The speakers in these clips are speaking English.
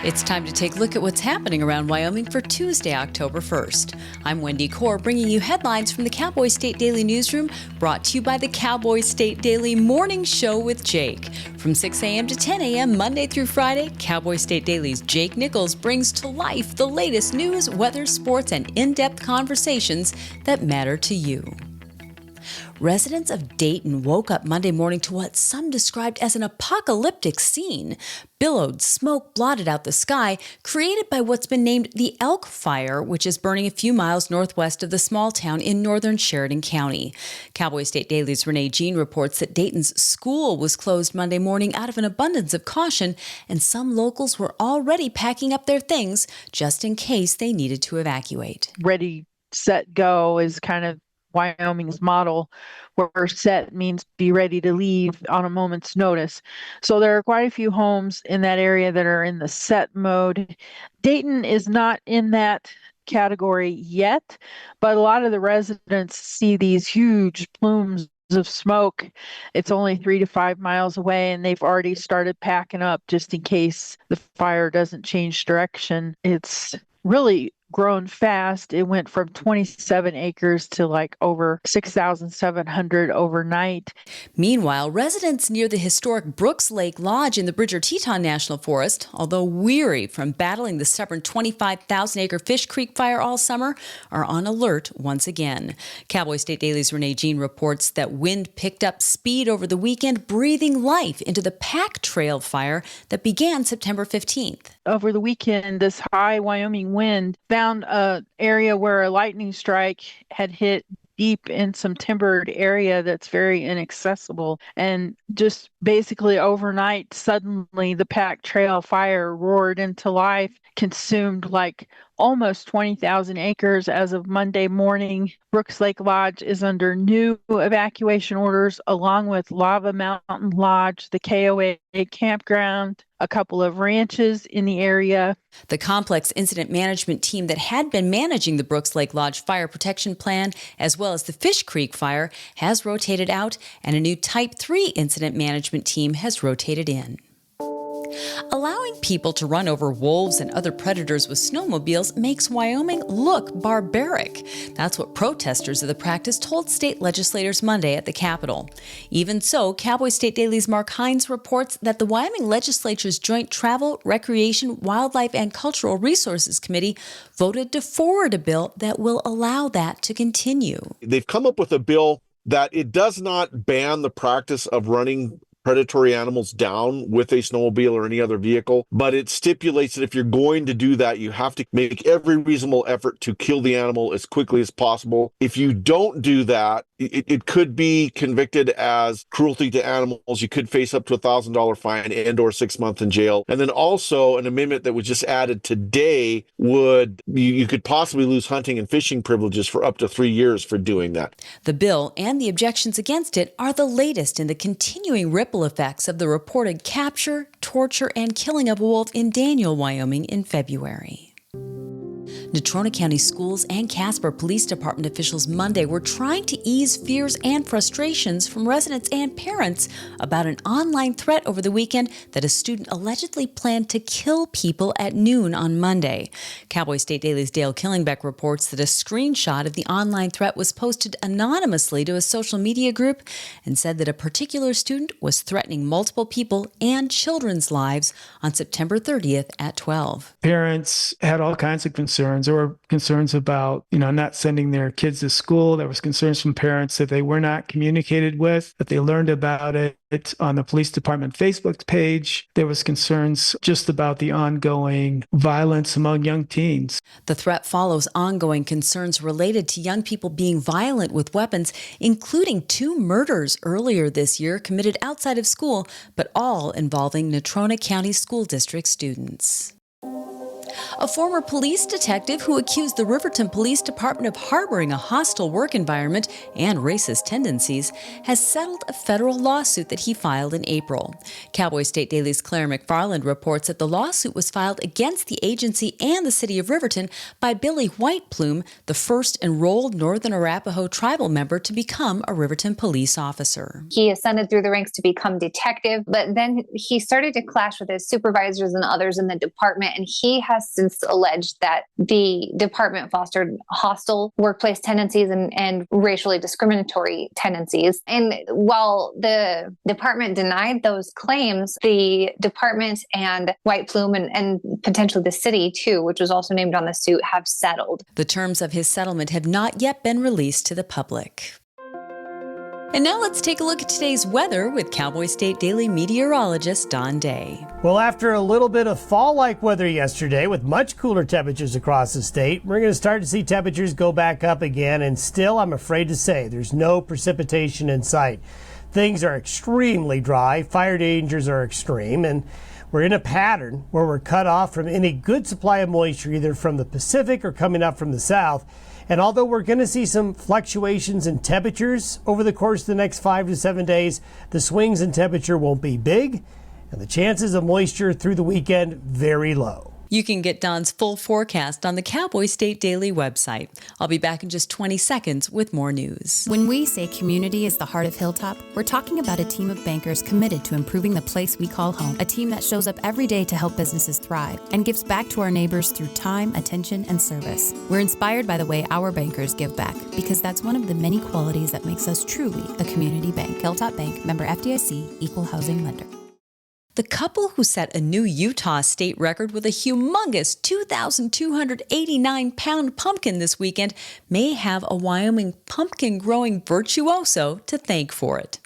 It's time to take a look at what's happening around Wyoming for Tuesday, October 1st. I'm Wendy Corr, bringing you headlines from the Cowboy State Daily newsroom, brought to you by the Cowboy State Daily Morning Show with Jake. From 6 a.m. to 10 a.m. Monday through Friday, Cowboy State Daily's Jake Nichols brings to life the latest news, weather, sports, and in-depth conversations that matter to you. Residents of Dayton woke up Monday morning to what some described as an apocalyptic scene. Billowed smoke blotted out the sky, created by what's been named the Elk Fire, which is burning a few miles northwest of the small town in northern Sheridan County. Cowboy State Daily's Renee Jean reports that Dayton's school was closed Monday morning out of an abundance of caution, and some locals were already packing up their things just in case they needed to evacuate. Ready, set, go is kind of Wyoming's model, where set means be ready to leave on a moment's notice. So there are quite a few homes in that area that are in the set mode. Dayton is not in that category yet, but a lot of the residents see these huge plumes of smoke. It's only 3 to 5 miles away, and they've already started packing up just in case the fire doesn't change direction. It's really grown fast. It went from 27 acres to like over 6,700 overnight. Meanwhile, residents near the historic Brooks Lake Lodge in the Bridger Teton National Forest, although weary from battling the stubborn 25,000-acre Fish Creek fire all summer, are on alert once again. Cowboy State Daily's Renee Jean reports that wind picked up speed over the weekend, breathing life into the Pack Trail fire that began September 15th. Over the weekend, this high Wyoming wind found an area where a lightning strike had hit deep in some timbered area that's very inaccessible. And just basically overnight, suddenly the Pack Trail fire roared into life, consumed like almost 20,000 acres as of Monday morning. Brooks Lake Lodge is under new evacuation orders, along with Lava Mountain Lodge, the KOA campground, a couple of ranches in the area. The complex incident management team that had been managing the Brooks Lake Lodge fire protection plan, as well as the Fish Creek fire, has rotated out, and a new Type 3 incident management team has rotated in. Allowing people to run over wolves and other predators with snowmobiles makes Wyoming look barbaric. That's what protesters of the practice told state legislators Monday at the Capitol. Even so, Cowboy State Daily's Mark Hines reports that the Wyoming Legislature's Joint Travel, Recreation, Wildlife, and Cultural Resources Committee voted to forward a bill that will allow that to continue. They've come up with a bill that it does not ban the practice of running predatory animals down with a snowmobile or any other vehicle, but it stipulates that if you're going to do that, you have to make every reasonable effort to kill the animal as quickly as possible. If you don't do that, it could be convicted as cruelty to animals. You could face up to $1,000 fine and or 6 months in jail. And then also an amendment that was just added today would, you could possibly lose hunting and fishing privileges for up to 3 years for doing that. The bill and the objections against it are the latest in the continuing ripple effects of the reported capture, torture, and killing of a wolf in Daniel, Wyoming in February. Natrona County Schools and Casper Police Department officials Monday were trying to ease fears and frustrations from residents and parents about an online threat over the weekend that a student allegedly planned to kill people at noon on Monday. Cowboy State Daily's Dale Killingbeck reports that a screenshot of the online threat was posted anonymously to a social media group and said that a particular student was threatening multiple people and children's lives on September 30th at 12. Parents had all kinds of concerns. There were concerns about, not sending their kids to school. There was concerns from parents that they were not communicated with, that they learned about it on the police department Facebook page. There was concerns just about the ongoing violence among young teens. The threat follows ongoing concerns related to young people being violent with weapons, including 2 murders earlier this year committed outside of school, but all involving Natrona County School District students. A former police detective who accused the Riverton Police Department of harboring a hostile work environment and racist tendencies has settled a federal lawsuit that he filed in April. Cowboy State Daily's Claire McFarland reports that the lawsuit was filed against the agency and the city of Riverton by Billy Whiteplume, the first enrolled Northern Arapaho tribal member to become a Riverton police officer. He ascended through the ranks to become detective, but then he started to clash with his supervisors and others in the department, and he has since alleged that the department fostered hostile workplace tendencies and racially discriminatory tendencies. And while the department denied those claims, the department and Whiteplume and potentially the city too, which was also named on the suit, have settled. The terms of his settlement have not yet been released to the public. And now let's take a look at today's weather with Cowboy State Daily meteorologist Don Day. Well, after a little bit of fall-like weather yesterday with much cooler temperatures across the state, we're going to start to see temperatures go back up again, and still, I'm afraid to say, there's no precipitation in sight. Things are extremely dry, fire dangers are extreme, and we're in a pattern where we're cut off from any good supply of moisture either from the Pacific or coming up from the south. And although we're going to see some fluctuations in temperatures over the course of the next 5 to 7 days, the swings in temperature won't be big, and the chances of moisture through the weekend very low. You can get Don's full forecast on the Cowboy State Daily website. I'll be back in just 20 seconds with more news. When we say community is the heart of Hilltop, we're talking about a team of bankers committed to improving the place we call home. A team that shows up every day to help businesses thrive and gives back to our neighbors through time, attention, and service. We're inspired by the way our bankers give back because that's one of the many qualities that makes us truly a community bank. Hilltop Bank, member FDIC, equal housing lender. The couple who set a new Utah state record with a humongous 2,289-pound pumpkin this weekend may have a Wyoming pumpkin-growing virtuoso to thank for it.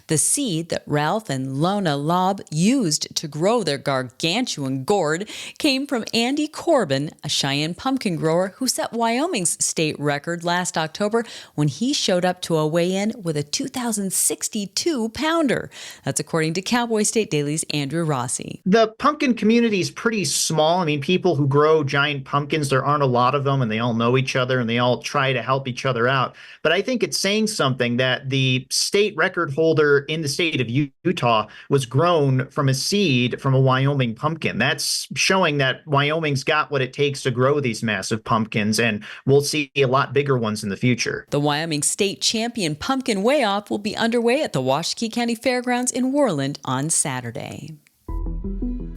The seed that Ralph and Lona Lobb used to grow their gargantuan gourd came from Andy Corbin, a Cheyenne pumpkin grower who set Wyoming's state record last October when he showed up to a weigh-in with a 2,062-pounder. That's according to Cowboy State Daily's Andrew Rossi. The pumpkin community is pretty small. I mean, people who grow giant pumpkins, there aren't a lot of them, and they all know each other, and they all try to help each other out. But I think it's saying something that the state record holder in the state of Utah was grown from a seed from a Wyoming pumpkin. That's showing that Wyoming's got what it takes to grow these massive pumpkins, and we'll see a lot bigger ones in the future. The Wyoming State Champion Pumpkin Weigh-Off will be underway at the Washakie County Fairgrounds in Worland on Saturday.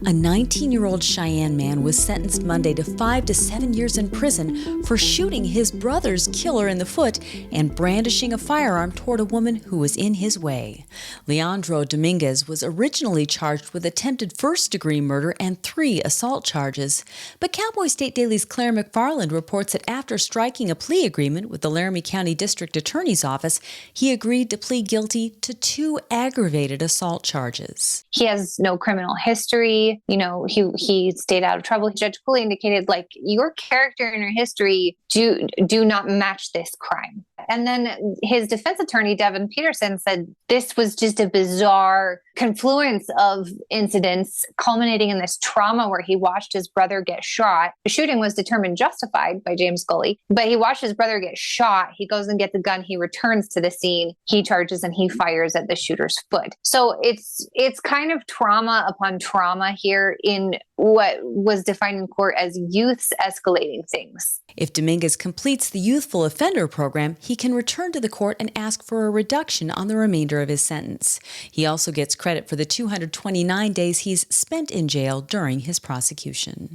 A 19-year-old Cheyenne man was sentenced Monday to 5 to 7 years in prison for shooting his brother's killer in the foot and brandishing a firearm toward a woman who was in his way. Leandro Dominguez was originally charged with attempted first-degree murder and 3 assault charges. But Cowboy State Daily's Claire McFarland reports that after striking a plea agreement with the Laramie County District Attorney's Office, he agreed to plead guilty to 2 aggravated assault charges. He has no criminal history. You know, he stayed out of trouble. Judge Cooley indicated, like, your character and your history do not match this crime. And then his defense attorney, Devin Peterson, said this was just a bizarre confluence of incidents culminating in this trauma where he watched his brother get shot. The shooting was determined justified by James Scully, but he watched his brother get shot. He goes and gets the gun. He returns to the scene. He charges and he fires at the shooter's foot. So it's kind of trauma upon trauma here in what was defined in court as youths escalating things. If Dominguez completes the youthful offender program, he can return to the court and ask for a reduction on the remainder of his sentence. He also gets credit for the 229 days he's spent in jail during his prosecution.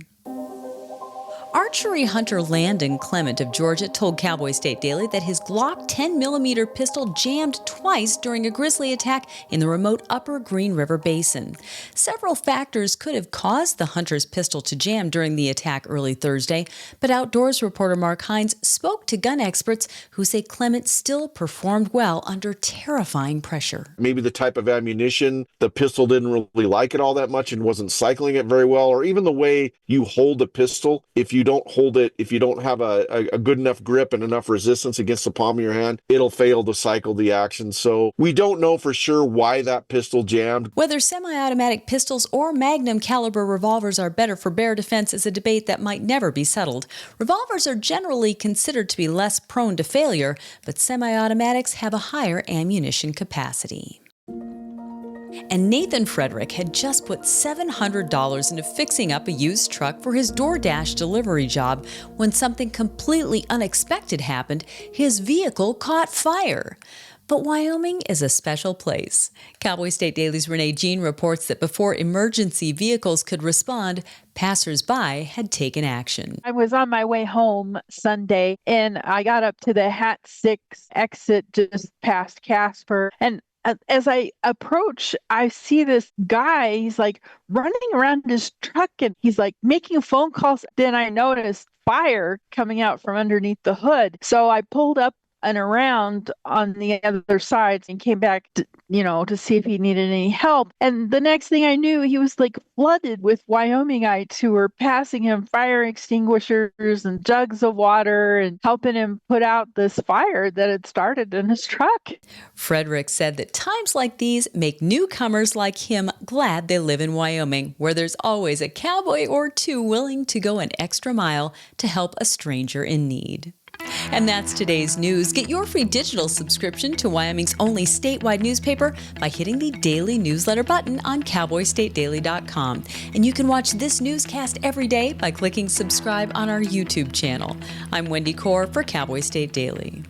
Archery hunter Landon Clement of Georgia told Cowboy State Daily that his Glock 10mm pistol jammed twice during a grizzly attack in the remote upper Green River Basin. Several factors could have caused the hunter's pistol to jam during the attack early Thursday, but Outdoors reporter Mark Hines spoke to gun experts who say Clement still performed well under terrifying pressure. Maybe the type of ammunition, the pistol didn't really like it all that much and wasn't cycling it very well, or even the way you hold a pistol. If you don't hold it, if you don't have a good enough grip and enough resistance against the palm of your hand, it'll fail to cycle the action. So we don't know for sure why that pistol jammed. Whether semi-automatic pistols or magnum caliber revolvers are better for bear defense is a debate that might never be settled. Revolvers are generally considered to be less prone to failure, but semi-automatics have a higher ammunition capacity. And Nathan Frederick had just put $700 into fixing up a used truck for his DoorDash delivery job when something completely unexpected happened. His vehicle caught fire. But Wyoming is a special place. Cowboy State Daily's Renee Jean reports that before emergency vehicles could respond, passers-by had taken action. I was on my way home Sunday, and I got up to the Hat 6 exit just past Casper, and as I approach, I see this guy, he's like running around his truck and he's like making phone calls. Then I noticed fire coming out from underneath the hood. So I pulled up and around on the other side and came back to see if he needed any help. And the next thing I knew, he was like flooded with Wyomingites who were passing him fire extinguishers and jugs of water and helping him put out this fire that had started in his truck. Frederick said that times like these make newcomers like him glad they live in Wyoming, where there's always a cowboy or two willing to go an extra mile to help a stranger in need. And that's today's news. Get your free digital subscription to Wyoming's only statewide newspaper by hitting the daily newsletter button on cowboystatedaily.com. And you can watch this newscast every day by clicking subscribe on our YouTube channel. I'm Wendy Corr for Cowboy State Daily.